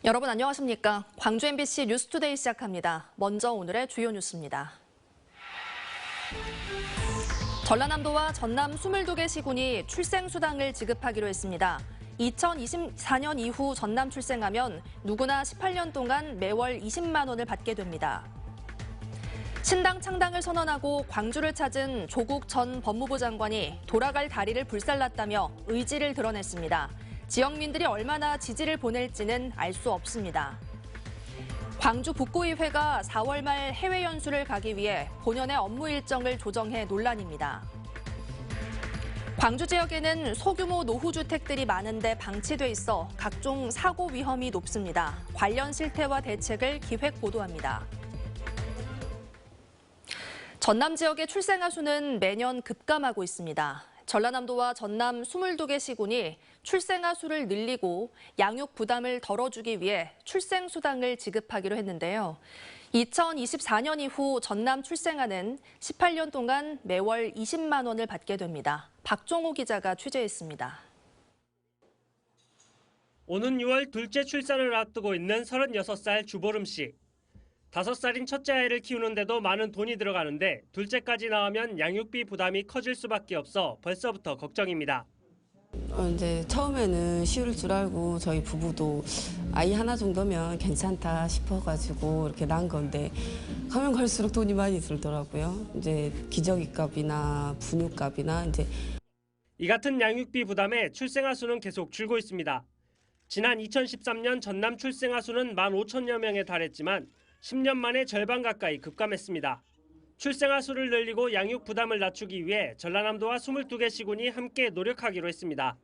여러분 안녕하십니까? 광주 MBC 뉴스투데이 시작합니다. 먼저 오늘의 주요 뉴스입니다. 전라남도와 전남 22개 시군이 출생수당을 지급하기로 했습니다. 2024년 이후 전남 출생하면 누구나 18년 동안 매월 20만 원을 받게 됩니다. 신당 창당을 선언하고 광주를 찾은 조국 전 법무부 장관이 돌아갈 다리를 불살랐다며 의지를 드러냈습니다. 지역민들이 얼마나 지지를 보낼지는 알 수 없습니다. 광주 북구의회가 4월 말 해외 연수를 가기 위해 본연의 업무 일정을 조정해 논란입니다. 광주 지역에는 소규모 노후주택들이 많은데 방치돼 있어 각종 사고 위험이 높습니다. 관련 실태와 대책을 기획 보도합니다. 전남 지역의 출생아 수는 매년 급감하고 있습니다. 전라남도와 전남 22개 시군이 출생아 수를 늘리고 양육 부담을 덜어주기 위해 출생수당을 지급하기로 했는데요. 2024년 이후 전남 출생아는 18년 동안 매월 20만 원을 받게 됩니다. 박종호 기자가 취재했습니다. 오는 6월 둘째 출산을 앞두고 있는 36살 주보름 씨. 5살인 첫째 아이를 키우는데도 많은 돈이 들어가는데 둘째까지 나오면 양육비 부담이 커질 수밖에 없어 벌써부터 걱정입니다. 이제 처음에는 쉬울 줄 알고 저희 부부도 아이 하나 정도면 괜찮다 싶어가지고 이렇게 낳은 건데 가면 갈수록 돈이 많이 들더라고요. 이제 기저귀 값이나 분유값이나 이제 이 같은 양육비 부담에 출생아 수는 계속 줄고 있습니다. 지난 2013년 전남 출생아 수는 15,000여 명에 달했지만 10년 만에 절반 가까이 급감했습니다. 출생아 수를 늘리고 양육 부담을 낮추기 위해 전라남도와 22개 시군이 함께 노력하기로 했습니다.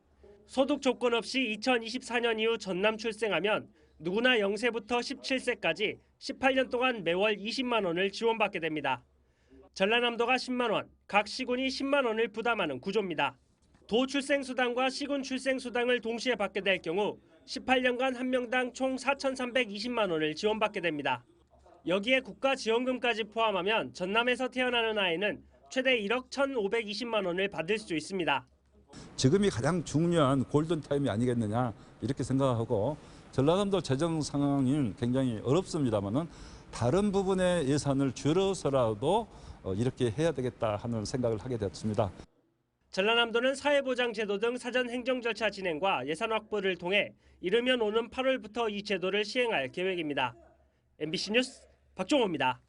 소득 조건 없이 2024년 이후 전남 출생하면 누구나 0세부터 17세까지 18년 동안 매월 20만 원을 지원받게 됩니다. 전라남도가 10만 원, 각 시군이 10만 원을 부담하는 구조입니다. 도 출생수당과 시군 출생수당을 동시에 받게 될 경우 18년간 한 명당 총 4,320만 원을 지원받게 됩니다. 여기에 국가지원금까지 포함하면 전남에서 태어나는 아이는 최대 1억 1,520만 원을 받을 수 있습니다. 지금이 가장 중요한 골든타임이 아니겠느냐 이렇게 생각하고 전라남도 재정 상황이 굉장히 어렵습니다만은 다른 부분의 예산을 줄여서라도 이렇게 해야 되겠다 하는 생각을 하게 되었습니다. 전라남도는 사회보장제도 등 사전 행정 절차 진행과 예산 확보를 통해 이르면 오는 8월부터 이 제도를 시행할 계획입니다. MBC 뉴스 박종호입니다.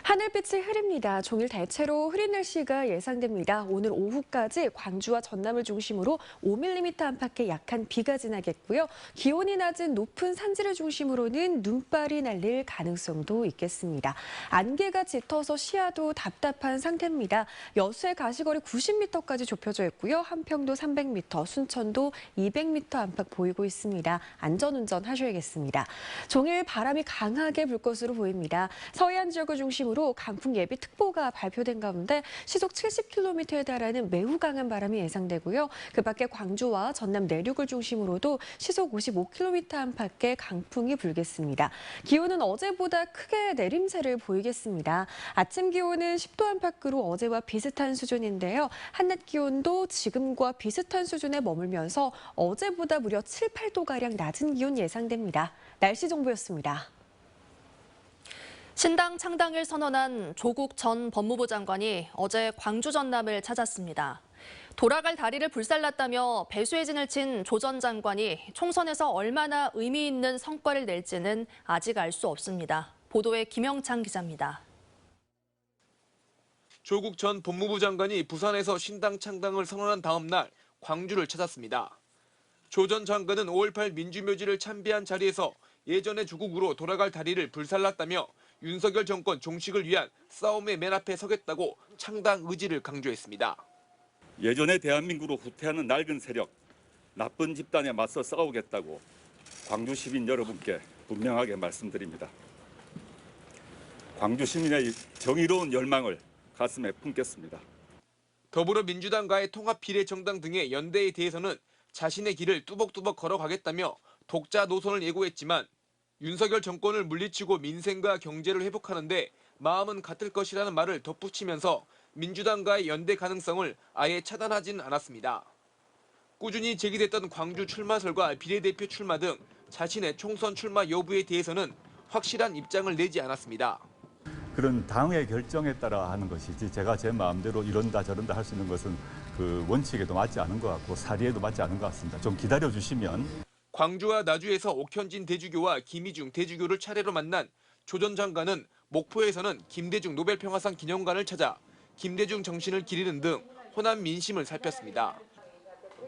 하늘빛이 흐립니다. 종일 대체로 흐린 날씨가 예상됩니다. 오늘 오후까지 광주와 전남을 중심으로 5mm 안팎의 약한 비가 지나겠고요. 기온이 낮은 높은 산지를 중심으로는 눈발이 날릴 가능성도 있겠습니다. 안개가 짙어서 시야도 답답한 상태입니다. 여수의 가시거리 90m까지 좁혀져 있고요. 한평도 300m, 순천도 200m 안팎 보이고 있습니다. 안전운전 하셔야겠습니다. 종일 바람이 강하게 불 것으로 보입니다. 서해안 지역을 중심으로 강풍 예비 특보가 발표된 가운데 시속 70km에 달하는 매우 강한 바람이 예상되고요. 그 밖에 광주와 전남 내륙을 중심으로도 시속 55km 안팎의 강풍이 불겠습니다. 기온은 어제보다 크게 내림세를 보이겠습니다. 아침 기온은 10도 안팎으로 어제와 비슷한 수준인데요. 한낮 기온도 지금과 비슷한 수준에 머물면서 어제보다 무려 7, 8도가량 낮은 기온 예상됩니다. 날씨 정보였습니다. 신당 창당을 선언한 조국 전 법무부 장관이 어제 광주 전남을 찾았습니다. 돌아갈 다리를 불살랐다며 배수의 진을 친 조 전 장관이 총선에서 얼마나 의미 있는 성과를 낼지는 아직 알 수 없습니다. 보도에 김영창 기자입니다. 조국 전 법무부 장관이 부산에서 신당 창당을 선언한 다음 날 광주를 찾았습니다. 조 전 장관은 5.18 민주묘지를 참배한 자리에서 예전의 조국으로 돌아갈 다리를 불살랐다며 윤석열 정권 종식을 위한 싸움의 맨 앞에 서겠다고 창당 의지를 강조했습니다. 예전의 대한민국으로 후퇴하는 낡은 세력, 나쁜 집단에 맞서 싸우겠다고 광주 시민 여러분께 분명하게 말씀드립니다. 광주 시민의 정의로운 열망을 가슴에 품겠습니다. 더불어민주당과의 통합 비례정당 등의 연대에 대해서는 자신의 길을 뚜벅뚜벅 걸어가겠다며 독자 노선을 예고했지만 윤석열 정권을 물리치고 민생과 경제를 회복하는 데 마음은 같을 것이라는 말을 덧붙이면서 민주당과의 연대 가능성을 아예 차단하진 않았습니다. 꾸준히 제기됐던 광주 출마설과 비례대표 출마 등 자신의 총선 출마 여부에 대해서는 확실한 입장을 내지 않았습니다. 그런 당의 결정에 따라 하는 것이지 제가 제 마음대로 이런다 저런다 할 수 있는 것은 그 원칙에도 맞지 않은 것 같고 사리에도 맞지 않은 것 같습니다. 좀 기다려 주시면. 광주와 나주에서 옥현진 대주교와 김희중 대주교를 차례로 만난 조 전 장관은 목포에서는 김대중 노벨평화상 기념관을 찾아 김대중 정신을 기리는 등 호남 민심을 살폈습니다.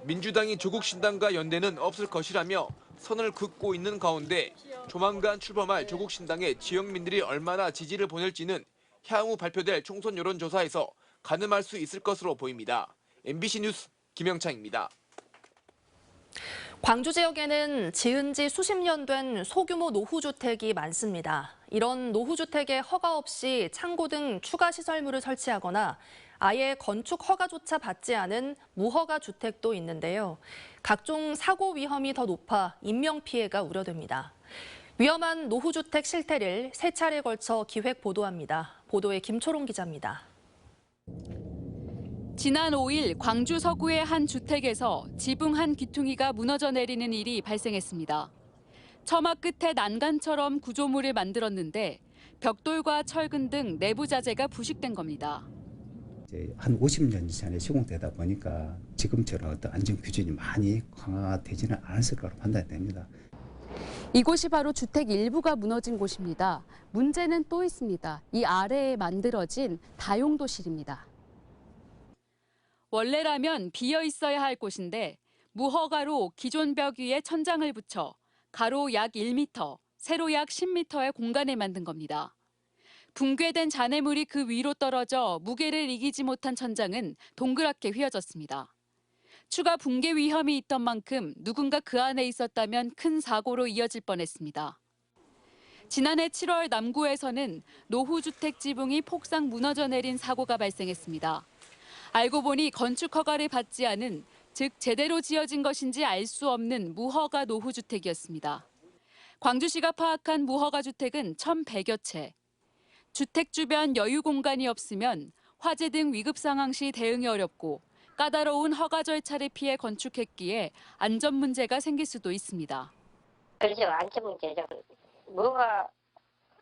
민주당이 조국 신당과 연대는 없을 것이라며 선을 긋고 있는 가운데 조만간 출범할 조국 신당에 지역민들이 얼마나 지지를 보낼지는 향후 발표될 총선 여론조사에서 가늠할 수 있을 것으로 보입니다. MBC 뉴스 김영창입니다. 광주 지역에는 지은 지 수십 년 된 소규모 노후주택이 많습니다. 이런 노후주택에 허가 없이 창고 등 추가 시설물을 설치하거나 아예 건축 허가조차 받지 않은 무허가 주택도 있는데요. 각종 사고 위험이 더 높아 인명피해가 우려됩니다. 위험한 노후주택 실태를 세 차례 걸쳐 기획 보도합니다. 보도에 김초롱 기자입니다. 지난 5일 광주 서구의 한 주택에서 지붕 한 귀퉁이가 무너져 내리는 일이 발생했습니다. 처마 끝에 난간처럼 구조물을 만들었는데 벽돌과 철근 등 내부 자재가 부식된 겁니다. 이제 한 50년 전에 시공되다 보니까 지금처럼 어떤 안전 규정이 많이 강화되지는 않았을 거라고 판단됩니다. 이곳이 바로 주택 일부가 무너진 곳입니다. 문제는 또 있습니다. 이 아래에 만들어진 다용도실입니다. 원래라면 비어 있어야 할 곳인데 무허가로 기존 벽 위에 천장을 붙여 가로 약 1m, 세로 약 10m의 공간을 만든 겁니다. 붕괴된 잔해물이 그 위로 떨어져 무게를 이기지 못한 천장은 동그랗게 휘어졌습니다. 추가 붕괴 위험이 있던 만큼 누군가 그 안에 있었다면 큰 사고로 이어질 뻔했습니다. 지난해 7월 남구에서는 노후주택 지붕이 폭삭 무너져 내린 사고가 발생했습니다. 알고 보니 건축 허가를 받지 않은, 즉 제대로 지어진 것인지 알 수 없는 무허가 노후주택이었습니다. 광주시가 파악한 무허가 주택은 1,100여 채. 주택 주변 여유 공간이 없으면 화재 등 위급 상황 시 대응이 어렵고 까다로운 허가 절차를 피해 건축했기에 안전 문제가 생길 수도 있습니다. 그렇죠. 안전 문제죠.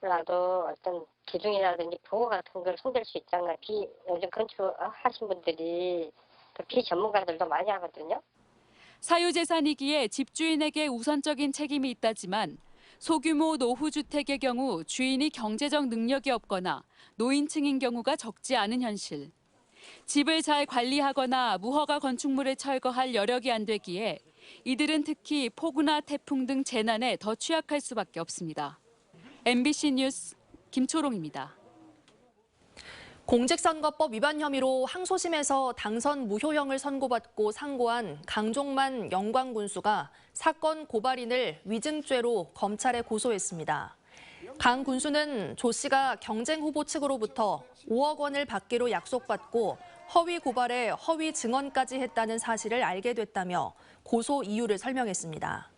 뭐가라도 어떤 기둥이라든지 보호 같은 걸 손댈 수 있잖아요. 요즘 건축하신 분들이 비전문가들도 많이 하거든요. 사유재산이기에 집주인에게 우선적인 책임이 있다지만 소규모 노후주택의 경우 주인이 경제적 능력이 없거나 노인층인 경우가 적지 않은 현실. 집을 잘 관리하거나 무허가 건축물을 철거할 여력이 안 되기에 이들은 특히 폭우나 태풍 등 재난에 더 취약할 수밖에 없습니다. MBC 뉴스 김초롱입니다. 공직선거법 위반 혐의로 항소심에서 당선 무효형을 선고받고 상고한 강종만 영광군수가 사건 고발인을 위증죄로 검찰에 고소했습니다. 강 군수는 조 씨가 경쟁 후보 측으로부터 5억 원을 받기로 약속받고 허위 고발에 허위 증언까지 했다는 사실을 알게 됐다며 고소 이유를 설명했습니다.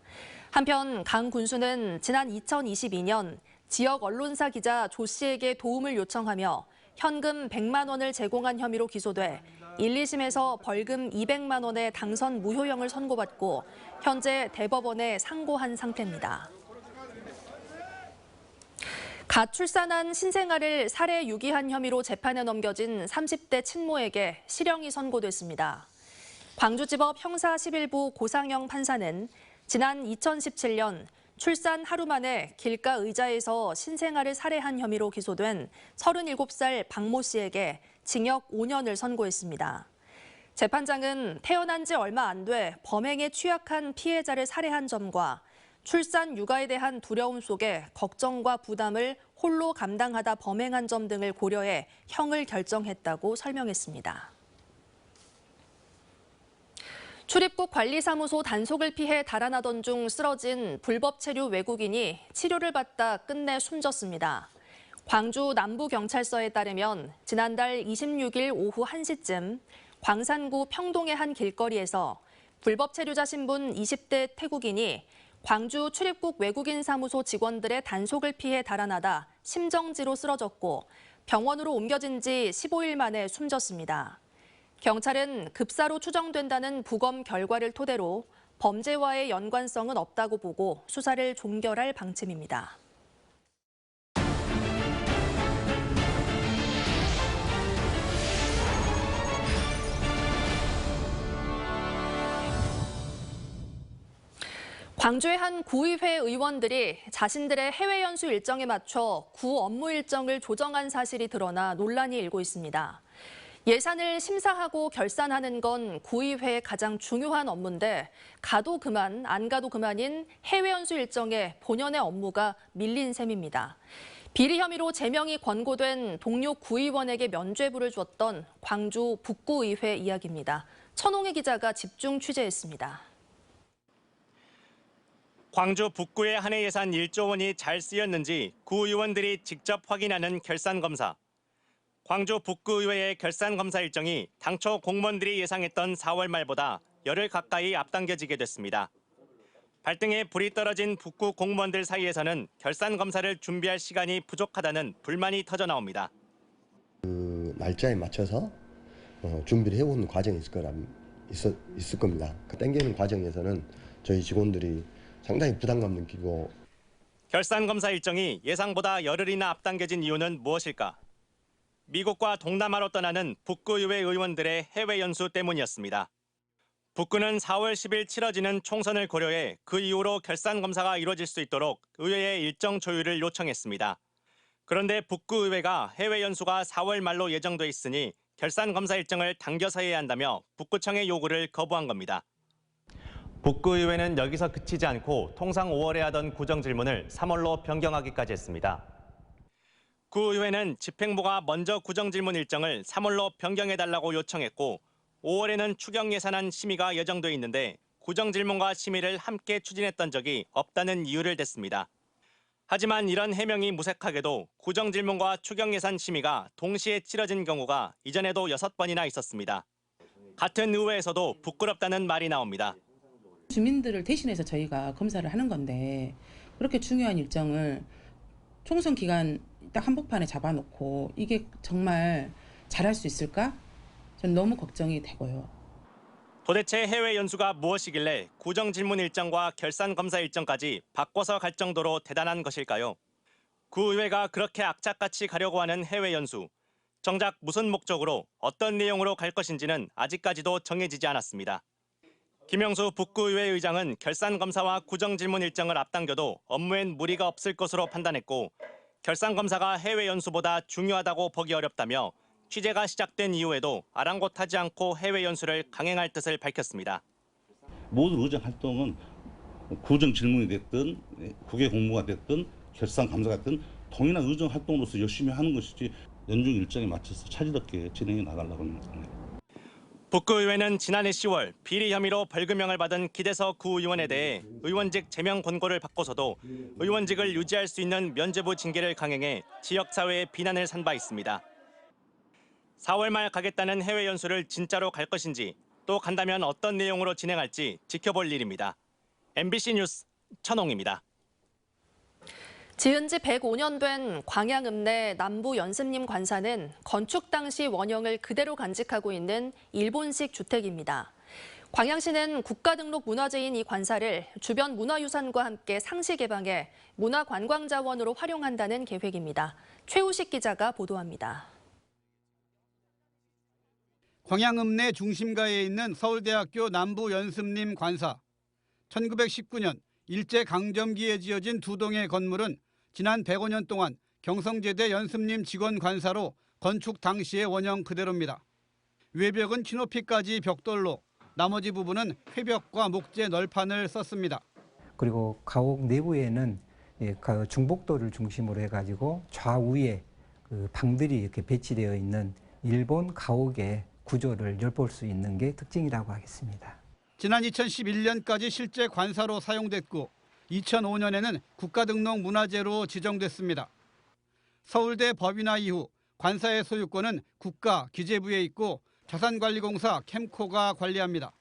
한편 강 군수는 지난 2022년 지역 언론사 기자 조 씨에게 도움을 요청하며 현금 100만 원을 제공한 혐의로 기소돼 1, 2심에서 벌금 200만 원의 당선 무효형을 선고받고 현재 대법원에 상고한 상태입니다. 갓 출산한 신생아를 살해 유기한 혐의로 재판에 넘겨진 30대 친모에게 실형이 선고됐습니다. 광주지법 형사 11부 고상영 판사는 지난 2017년 출산 하루 만에 길가 의자에서 신생아를 살해한 혐의로 기소된 37살 박모 씨에게 징역 5년을 선고했습니다. 재판장은 태어난 지 얼마 안 돼 범행에 취약한 피해자를 살해한 점과 출산 육아에 대한 두려움 속에 걱정과 부담을 홀로 감당하다 범행한 점 등을 고려해 형을 결정했다고 설명했습니다. 출입국 관리사무소 단속을 피해 달아나던 중 쓰러진 불법 체류 외국인이 치료를 받다 끝내 숨졌습니다. 광주 남부경찰서에 따르면 지난달 26일 오후 1시쯤 광산구 평동의 한 길거리에서 불법 체류자 신분 20대 태국인이 광주 출입국 외국인 사무소 직원들의 단속을 피해 달아나다 심정지로 쓰러졌고 병원으로 옮겨진 지 15일 만에 숨졌습니다. 경찰은 급사로 추정된다는 부검 결과를 토대로 범죄와의 연관성은 없다고 보고 수사를 종결할 방침입니다. 광주의 한 구의회 의원들이 자신들의 해외 연수 일정에 맞춰 구 업무 일정을 조정한 사실이 드러나 논란이 일고 있습니다. 예산을 심사하고 결산하는 건 구의회의 가장 중요한 업무인데 가도 그만, 안 가도 그만인 해외 연수 일정에 본연의 업무가 밀린 셈입니다. 비리 혐의로 제명이 권고된 동료 구의원에게 면죄부를 줬던 광주 북구의회 이야기입니다. 천홍희 기자가 집중 취재했습니다. 광주 북구의 한 해 예산 1조 원이 잘 쓰였는지 구의원들이 직접 확인하는 결산검사. 광주 북구의회의 결산검사 일정이 당초 공무원들이 예상했던 4월 말보다 열흘 가까이 앞당겨지게 됐습니다. 발등에 불이 떨어진 북구 공무원들 사이에서는 결산검사를 준비할 시간이 부족하다는 불만이 터져 나옵니다. 그 날짜에 맞춰서 준비를 해오는 과정이 있을 겁니다. 그 땡기는 과정에서는 저희 직원들이 상당히 부담감 느끼고. 결산검사 일정이 예상보다 열흘이나 앞당겨진 이유는 무엇일까? 미국과 동남아로 떠나는 북구의회 의원들의 해외 연수 때문이었습니다. 북구는 4월 10일 치러지는 총선을 고려해 그 이후로 결산검사가 이루어질 수 있도록 의회에 일정 조율을 요청했습니다. 그런데 북구의회가 해외 연수가 4월 말로 예정돼 있으니 결산검사 일정을 당겨서 해야 한다며 북구청의 요구를 거부한 겁니다. 북구의회는 여기서 그치지 않고 통상 5월에 하던 구정질문을 3월로 변경하기까지 했습니다. 구의회는 집행부가 먼저 구정질문 일정을 3월로 변경해달라고 요청했고 5월에는 추경예산안 심의가 예정돼 있는데 구정질문과 심의를 함께 추진했던 적이 없다는 이유를 댔습니다. 하지만 이런 해명이 무색하게도 구정질문과 추경예산 심의가 동시에 치러진 경우가 이전에도 6번이나 있었습니다. 같은 의회에서도 부끄럽다는 말이 나옵니다. 주민들을 대신해서 저희가 검사를 하는 건데 그렇게 중요한 일정을 총선 기간 딱 한복판에 잡아놓고 이게 정말 잘할 수 있을까? 전 너무 걱정이 되고요. 도대체 해외 연수가 무엇이길래 구정질문 일정과 결산검사 일정까지 바꿔서 갈 정도로 대단한 것일까요? 구의회가 그렇게 악착같이 가려고 하는 해외 연수. 정작 무슨 목적으로 어떤 내용으로 갈 것인지는 아직까지도 정해지지 않았습니다. 김영수 북구의회 의장은 결산검사와 구정질문 일정을 앞당겨도 업무엔 무리가 없을 것으로 판단했고 결산검사가 해외 연수보다 중요하다고 보기 어렵다며 취재가 시작된 이후에도 아랑곳하지 않고 해외 연수를 강행할 뜻을 밝혔습니다. 모든 의정 활동은 구정 질문이 됐든 국외 공무가 됐든 결산 감사가 됐든 동일한 의정 활동으로서 열심히 하는 것이지 연중 일정에 맞춰서 차질없게 진행해 나가려고 합니다. 북구의회는 지난해 10월 비리 혐의로 벌금형을 받은 기대석 구의원에 대해 의원직 제명 권고를 받고서도 의원직을 유지할 수 있는 면죄부 징계를 강행해 지역사회의 비난을 산 바 있습니다. 4월 말 가겠다는 해외 연수를 진짜로 갈 것인지 또 간다면 어떤 내용으로 진행할지 지켜볼 일입니다. MBC 뉴스 천홍입니다. 지은 지 105년 된 광양읍내 남부 연습림 관사는 건축 당시 원형을 그대로 간직하고 있는 일본식 주택입니다. 광양시는 국가등록 문화재인 이 관사를 주변 문화유산과 함께 상시 개방해 문화관광자원으로 활용한다는 계획입니다. 최우식 기자가 보도합니다. 광양읍내 중심가에 있는 서울대학교 남부 연습림 관사. 1919년 일제강점기에 지어진 두 동의 건물은 지난 105년 동안 경성제대 연습림 직원 관사로 건축 당시의 원형 그대로입니다. 외벽은 키높이까지 벽돌로, 나머지 부분은 회벽과 목재 널판을 썼습니다. 그리고 가옥 내부에는 중복도를 중심으로 해가지고 좌우에 그 방들이 이렇게 배치되어 있는 일본 가옥의 구조를 엿볼 수 있는 게 특징이라고 하겠습니다. 지난 2011년까지 실제 관사로 사용됐고 2005년에는 국가등록 문화재로 지정됐습니다. 서울대 법인화 이후 관사의 소유권은 국가 기재부에 있고 자산관리공사 캠코가 관리합니다.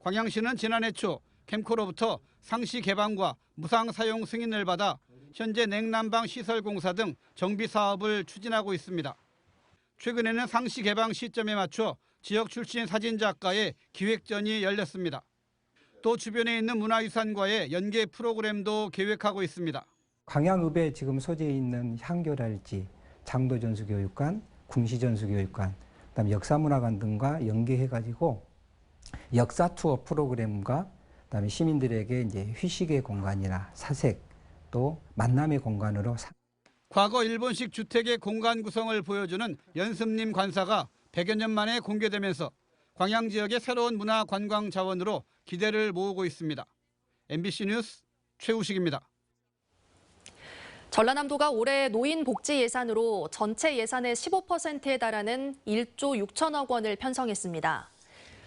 광양시는 지난해 초 캠코로부터 상시 개방과 무상 사용 승인을 받아 현재 냉난방 시설공사 등 정비 사업을 추진하고 있습니다. 최근에는 상시 개방 시점에 맞춰 지역 출신 사진작가의 기획전이 열렸습니다. 또 주변에 있는 문화유산과의 연계 프로그램도 계획하고 있습니다. 광양읍에 지금 소재에 있는 향교랄지, 장도전수교육관, 궁시전수교육관, 그다음에 역사문화관 등과 연계해가지고 역사 투어 프로그램과 그다음에 시민들에게 이제 휴식의 공간이나 사색 또 만남의 공간으로. 과거 일본식 주택의 공간 구성을 보여주는 연습림 관사가 100여 년 만에 공개되면서 광양 지역의 새로운 문화 관광 자원으로 기대를 모으고 있습니다. MBC 뉴스 최우식입니다. 전라남도가 올해 노인 복지 예산으로 전체 예산의 15%에 달하는 1조 6천억 원을 편성했습니다.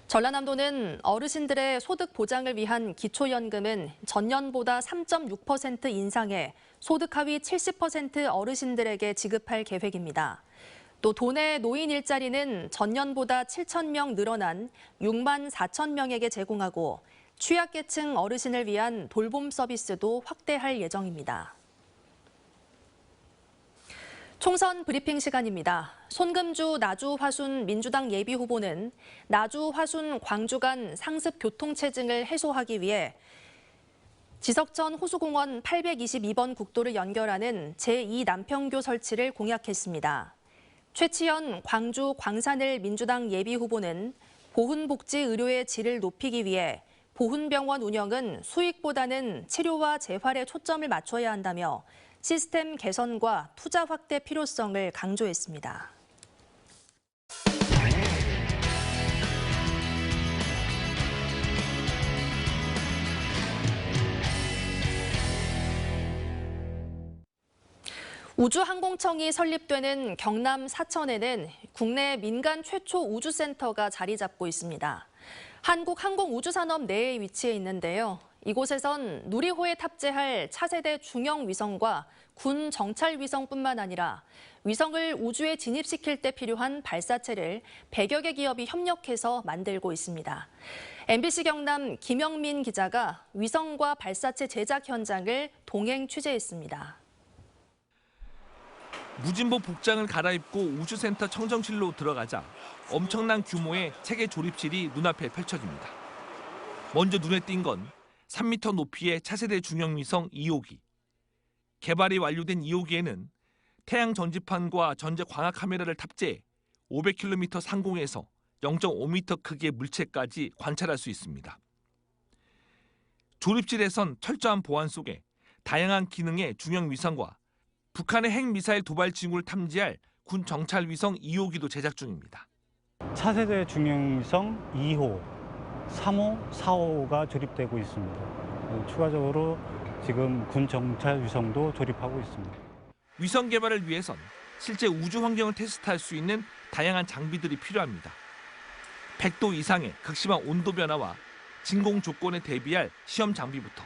전라남도는 어르신들의 소득 보장을 위한 기초연금은 전년보다 3.6% 인상해 소득 하위 70% 어르신들에게 지급할 계획입니다. 또 도내 노인 일자리는 전년보다 7,000명 늘어난 6만 4천 명에게 제공하고 취약계층 어르신을 위한 돌봄 서비스도 확대할 예정입니다. 총선 브리핑 시간입니다. 손금주 나주 화순 민주당 예비후보는 나주 화순 광주 간 상습 교통체증을 해소하기 위해 지석천 호수공원 822번 국도를 연결하는 제2 남평교 설치를 공약했습니다. 최치현 광주 광산을 민주당 예비후보는 보훈복지 의료의 질을 높이기 위해 보훈병원 운영은 수익보다는 치료와 재활에 초점을 맞춰야 한다며 시스템 개선과 투자 확대 필요성을 강조했습니다. 우주항공청이 설립되는 경남 사천에는 국내 민간 최초 우주센터가 자리 잡고 있습니다. 한국항공우주산업 내에 위치해 있는데요. 이곳에선 누리호에 탑재할 차세대 중형 위성과 군 정찰 위성뿐만 아니라 위성을 우주에 진입시킬 때 필요한 발사체를 100여 개 기업이 협력해서 만들고 있습니다. MBC 경남 김영민 기자가 위성과 발사체 제작 현장을 동행 취재했습니다. 무진보 복장을 갈아입고 우주센터 청정실로 들어가자 엄청난 규모의 체계 조립실이 눈앞에 펼쳐집니다. 먼저 눈에 띈 건 3m 높이의 차세대 중형위성 2호기. 개발이 완료된 2호기에는 태양 전지판과 전제 광학 카메라를 탑재해 500km 상공에서 0.5m 크기의 물체까지 관찰할 수 있습니다. 조립실에선 철저한 보안 속에 다양한 기능의 중형 위성과 북한의 핵미사일 도발 징후를 탐지할 군 정찰 위성 2호기도 제작 중입니다. 차세대 중형위성 2호, 3호, 4호가 조립되고 있습니다. 추가적으로 지금 군 정찰 위성도 조립하고 있습니다. 위성 개발을 위해선 실제 우주 환경을 테스트할 수 있는 다양한 장비들이 필요합니다. 100도 이상의 극심한 온도 변화와 진공 조건에 대비할 시험 장비부터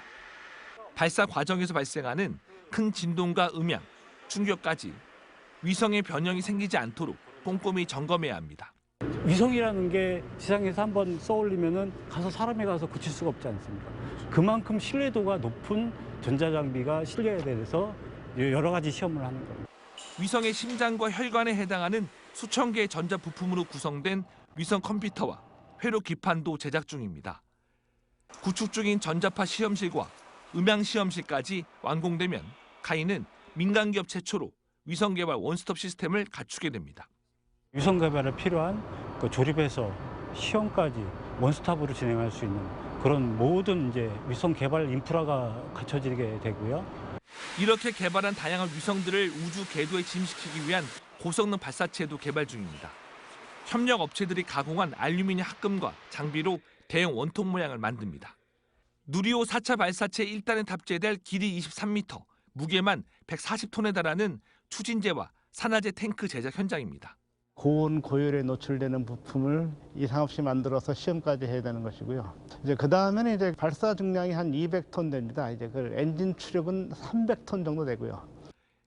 발사 과정에서 발생하는 큰 진동과 음향, 충격까지 위성의 변형이 생기지 않도록 꼼꼼히 점검해야 합니다. 위성이라는 게 지상에서 한번 쏘올리면은 가서 사람이 가서 고칠 수가 없지 않습니까? 그만큼 신뢰도가 높은 전자장비가 실려야 돼서 여러 가지 시험을 하는 겁니다. 위성의 심장과 혈관에 해당하는 수천 개의 전자 부품으로 구성된 위성 컴퓨터와 회로 기판도 제작 중입니다. 구축 중인 전자파 시험실과 음향 시험실까지 완공되면 카이는 민간 기업 최초로 위성 개발 원스톱 시스템을 갖추게 됩니다. 위성 개발에 필요한 조립에서 시험까지 원스톱으로 진행할 수 있는 그런 모든 이제 위성 개발 인프라가 갖춰지게 되고요. 이렇게 개발한 다양한 위성들을 우주 궤도에 진입시키기 위한 고성능 발사체도 개발 중입니다. 협력 업체들이 가공한 알루미늄 합금과 장비로 대형 원통 모양을 만듭니다. 누리호 4차 발사체 1단에 탑재될 길이 23m, 무게만 140톤에 달하는 추진제와 산화제 탱크 제작 현장입니다. 고온 고열에 노출되는 부품을 이상 없이 만들어서 시험까지 해야 되는 것이고요. 이제 그 다음에는 이제 발사 중량이 한 200톤 됩니다. 이제 그 엔진 추력은 300톤 정도 되고요.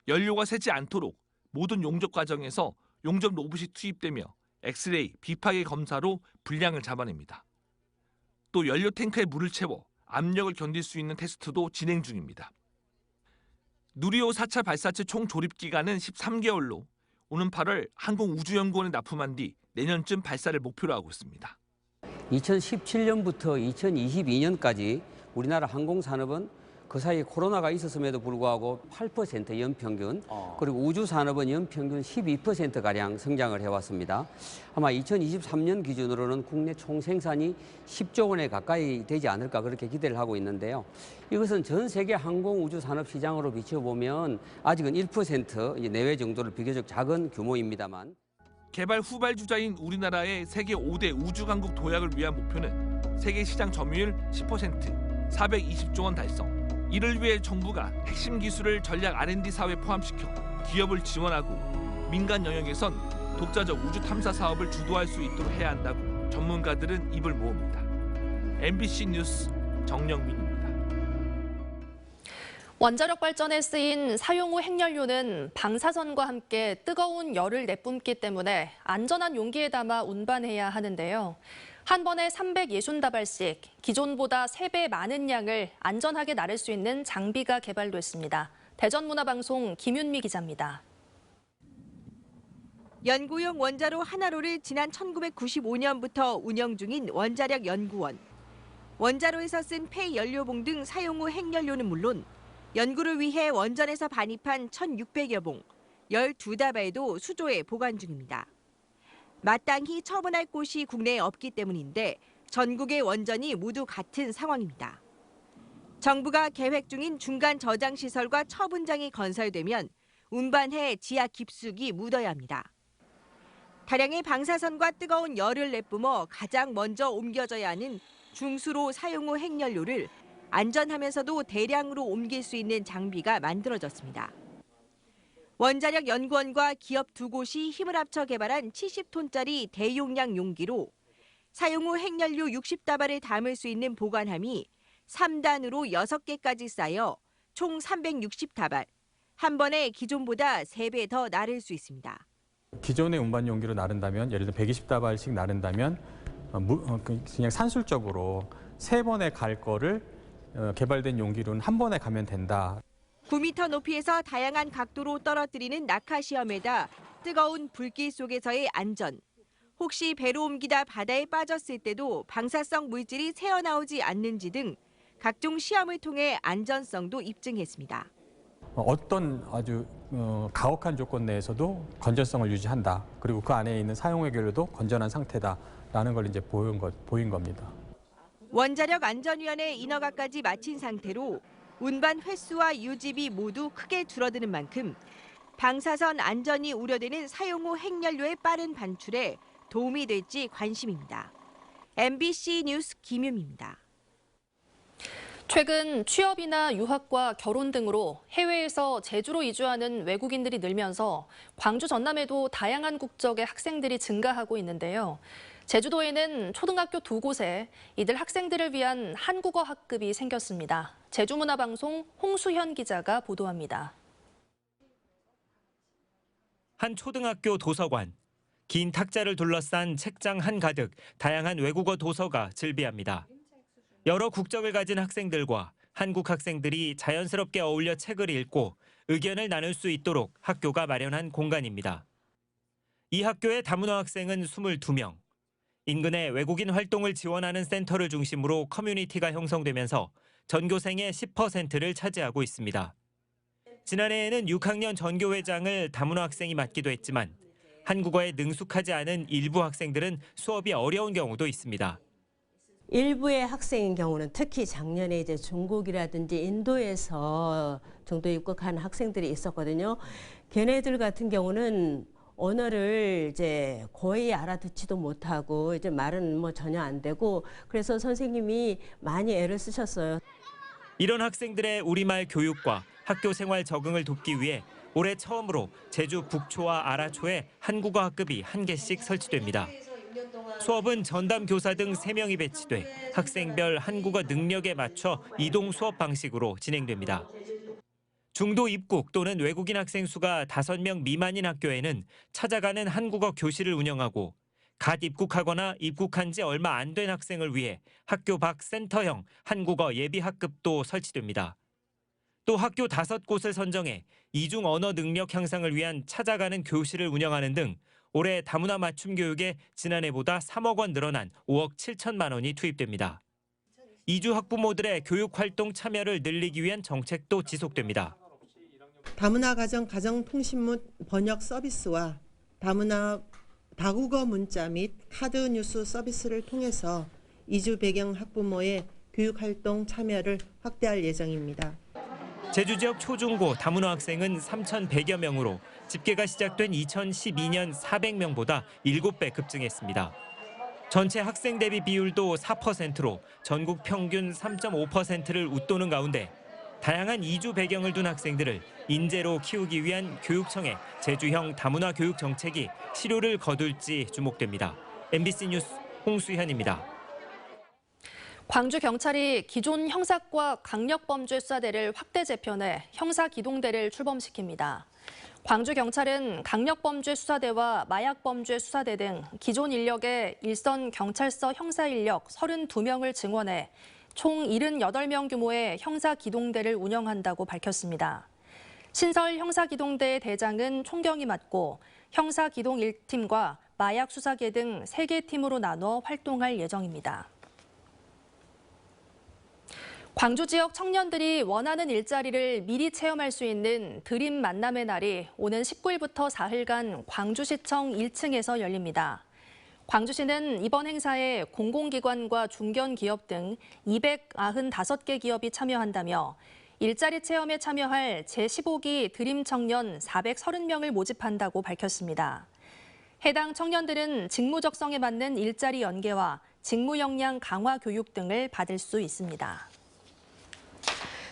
연료가 새지 않도록 모든 용접 과정에서 용접 로봇이 투입되며 엑스레이, 비파괴 검사로 분량을 잡아냅니다. 또 연료 탱크에 물을 채워 압력을 견딜 수 있는 테스트도 진행 중입니다. 누리호 4차 발사체 총 조립 기간은 13개월로 오는 8월 항공우주연구원에 납품한 뒤 내년쯤 발사를 목표로 하고 있습니다. 2017년부터 2022년까지 우리나라 항공산업은 그 사이에 코로나가 있었음에도 불구하고 8% 연평균, 그리고 우주산업은 연평균 12%가량 성장을 해왔습니다. 아마 2023년 기준으로는 국내 총생산이 10조 원에 가까이 되지 않을까 그렇게 기대를 하고 있는데요. 이것은 전 세계 항공우주산업 시장으로 비춰보면 아직은 1% 내외 정도로 비교적 작은 규모입니다만. 개발 후발주자인 우리나라의 세계 5대 우주강국 도약을 위한 목표는 세계 시장 점유율 10%, 420조 원 달성. 이를 위해 정부가 핵심 기술을 전략 R&D 사업에 포함시켜 기업을 지원하고 민간 영역에선 독자적 우주 탐사 사업을 주도할 수 있도록 해야 한다고 전문가들은 입을 모읍니다. MBC 뉴스 정영민입니다. 원자력 발전에 쓰인 사용 후 핵연료는 방사선과 함께 뜨거운 열을 내뿜기 때문에 안전한 용기에 담아 운반해야 하는데요. 한 번에 360다발씩 기존보다 3배 많은 양을 안전하게 나를 수 있는 장비가 개발됐습니다. 대전문화방송 김윤미 기자입니다. 연구용 원자로 하나로를 지난 1995년부터 운영 중인 원자력 연구원. 원자로에서 쓴 폐연료봉 등 사용 후 핵연료는 물론 연구를 위해 원전에서 반입한 1,600여 봉, 12다발도 수조에 보관 중입니다. 마땅히 처분할 곳이 국내에 없기 때문인데 전국의 원전이 모두 같은 상황입니다. 정부가 계획 중인 중간 저장 시설과 처분장이 건설되면 운반해 지하 깊숙이 묻어야 합니다. 다량의 방사선과 뜨거운 열을 내뿜어 가장 먼저 옮겨져야 하는 중수로 사용 후 핵연료를 안전하면서도 대량으로 옮길 수 있는 장비가 만들어졌습니다. 원자력 연구원과 기업 두 곳이 힘을 합쳐 개발한 70톤짜리 대용량 용기로 사용 후 핵연료 60다발을 담을 수 있는 보관함이 3단으로 6개까지 쌓여 총 360다발, 한 번에 기존보다 3배 더 나를 수 있습니다. 기존의 운반 용기로 나른다면 예를 들어 120다발씩 나른다면 그냥 산술적으로 3번에 갈 거를 개발된 용기로는 한 번에 가면 된다. 9m 높이에서 다양한 각도로 떨어뜨리는 낙하 시험에다 뜨거운 불길 속에서의 안전. 혹시 배로 옮기다 바다에 빠졌을 때도 방사성 물질이 새어나오지 않는지 등 각종 시험을 통해 안전성도 입증했습니다. 어떤 아주 가혹한 조건 내에서도 건전성을 유지한다. 그리고 그 안에 있는 사용 해결료도 건전한 상태다라는 걸 이제 보인 겁니다. 원자력 안전위원회 인허가까지 마친 상태로 운반 횟수와 유지비 모두 크게 줄어드는 만큼 방사선 안전이 우려되는 사용 후 핵연료의 빠른 반출에 도움이 될지 관심입니다. MBC 뉴스 김윤미입니다. 최근 취업이나 유학과 결혼 등으로 해외에서 제주로 이주하는 외국인들이 늘면서 광주 전남에도 다양한 국적의 학생들이 증가하고 있는데요. 제주도에는 초등학교 2곳에 이들 학생들을 위한 한국어 학급이 생겼습니다. 제주문화방송 홍수현 기자가 보도합니다. 한 초등학교 도서관. 긴 탁자를 둘러싼 책장 한가득 다양한 외국어 도서가 즐비합니다. 여러 국적을 가진 학생들과 한국 학생들이 자연스럽게 어울려 책을 읽고 의견을 나눌 수 있도록 학교가 마련한 공간입니다. 이 학교의 다문화 학생은 22명. 인근의 외국인 활동을 지원하는 센터를 중심으로 커뮤니티가 형성되면서 전교생의 10%를 차지하고 있습니다. 지난해에는 6학년 전교회장을 다문화 학생이 맡기도 했지만 한국어에 능숙하지 않은 일부 학생들은 수업이 어려운 경우도 있습니다. 일부의 학생인 경우는 특히 작년에 이제 중국이라든지 인도에서 정도 입국한 학생들이 있었거든요. 걔네들 같은 경우는 언어를 이제 거의 알아듣지도 못하고 이제 말은 뭐 전혀 안 되고 그래서 선생님이 많이 애를 쓰셨어요. 이런 학생들의 우리말 교육과 학교 생활 적응을 돕기 위해 올해 처음으로 제주 북초와 아라초에 한국어 학급이 1개씩 설치됩니다. 수업은 전담 교사 등 3명이 배치돼 학생별 한국어 능력에 맞춰 이동 수업 방식으로 진행됩니다. 중도 입국 또는 외국인 학생 수가 5명 미만인 학교에는 찾아가는 한국어 교실을 운영하고 갓 입국하거나 입국한 지 얼마 안 된 학생을 위해 학교 밖 센터형 한국어 예비 학급도 설치됩니다. 또 학교 5곳을 선정해 이중 언어 능력 향상을 위한 찾아가는 교실을 운영하는 등 올해 다문화 맞춤 교육에 지난해보다 3억 원 늘어난 5억 7천만 원이 투입됩니다. 이주 학부모들의 교육 활동 참여를 늘리기 위한 정책도 지속됩니다. 다문화 가정 가정통신 및 번역 서비스와 다문화 다국어 문자 및 카드 뉴스 서비스를 통해서 이주 배경 학부모의 교육활동 참여를 확대할 예정입니다. 제주 지역 초중고 다문화 학생은 3,100여 명으로 집계가 시작된 2012년 400명보다 7배 급증했습니다. 전체 학생 대비 비율도 4%로 전국 평균 3.5%를 웃도는 가운데 다양한 이주 배경을 둔 학생들을 인재로 키우기 위한 교육청의 제주형 다문화 교육 정책이 실효를 거둘지 주목됩니다. MBC 뉴스 홍수현입니다. 광주경찰이 기존 형사과 강력범죄수사대를 확대 재편해 형사기동대를 출범시킵니다. 광주경찰은 강력범죄수사대와 마약범죄수사대 등 기존 인력의 일선 경찰서 형사인력 32명을 증원해 총 78명 규모의 형사기동대를 운영한다고 밝혔습니다. 신설 형사기동대 대장은 총경이 맡고 형사기동 1팀과 마약수사계 등 3개 팀으로 나눠 활동할 예정입니다. 광주 지역 청년들이 원하는 일자리를 미리 체험할 수 있는 드림 만남의 날이 오는 19일부터 사흘간 광주시청 1층에서 열립니다. 광주시는 이번 행사에 공공기관과 중견기업 등 295개 기업이 참여한다며 일자리 체험에 참여할 제15기 드림 청년 430명을 모집한다고 밝혔습니다. 해당 청년들은 직무 적성에 맞는 일자리 연계와 직무 역량 강화 교육 등을 받을 수 있습니다.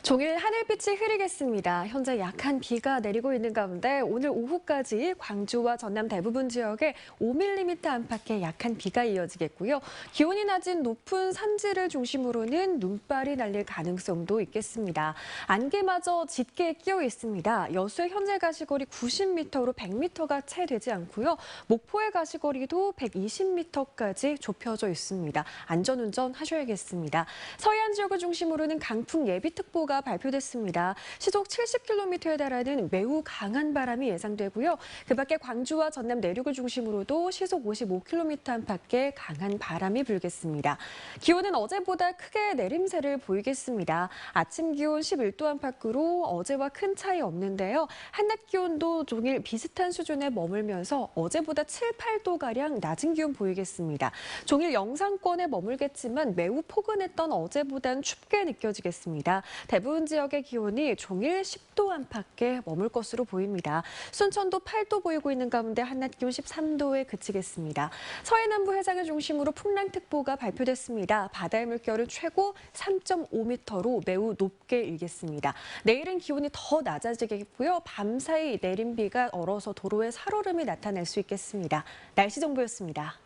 종일 하늘빛이 흐리겠습니다. 현재 약한 비가 내리고 있는 가운데 오늘 오후까지 광주와 전남 대부분 지역에 5mm 안팎의 약한 비가 이어지겠고요. 기온이 낮은 높은 산지를 중심으로는 눈발이 날릴 가능성도 있겠습니다. 안개마저 짙게 끼어 있습니다. 여수의 현재 가시거리 90m로 100m가 채 되지 않고요. 목포의 가시거리도 120m까지 좁혀져 있습니다. 안전운전 하셔야겠습니다. 서해안 지역을 중심으로는 강풍 예비특보가 발표됐습니다. 시속 70km에 달하는 매우 강한 바람이 예상되고요. 그 밖에 광주와 전남 내륙을 중심으로도 시속 55km 안팎의 강한 바람이 불겠습니다. 기온은 어제보다 크게 내림세를 보이겠습니다. 아침 기온 11도 안팎으로 어제와 큰 차이 없는데요. 한낮 기온도 종일 비슷한 수준에 머물면서 어제보다 7, 8도가량 낮은 기온 보이겠습니다. 종일 영상권에 머물겠지만 매우 포근했던 어제보단 춥게 느껴지겠습니다. 대부분 지역의 기온이 종일 10도 안팎에 머물 것으로 보입니다. 순천도 8도 보이고 있는 가운데 한낮 기온 13도에 그치겠습니다. 서해남부 해상을 중심으로 풍랑특보가 발표됐습니다. 바다의 물결은 최고 3.5m로 매우 높게 일겠습니다. 내일은 기온이 더 낮아지겠고요. 밤사이 내린 비가 얼어서 도로에 살얼음이 나타날 수 있겠습니다. 날씨 정보였습니다.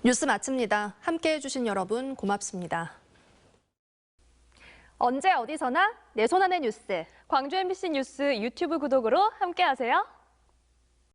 뉴스 마칩니다. 함께해 주신 여러분 고맙습니다. 언제 어디서나 내 손 안의 뉴스. 광주 MBC 뉴스 유튜브 구독으로 함께하세요.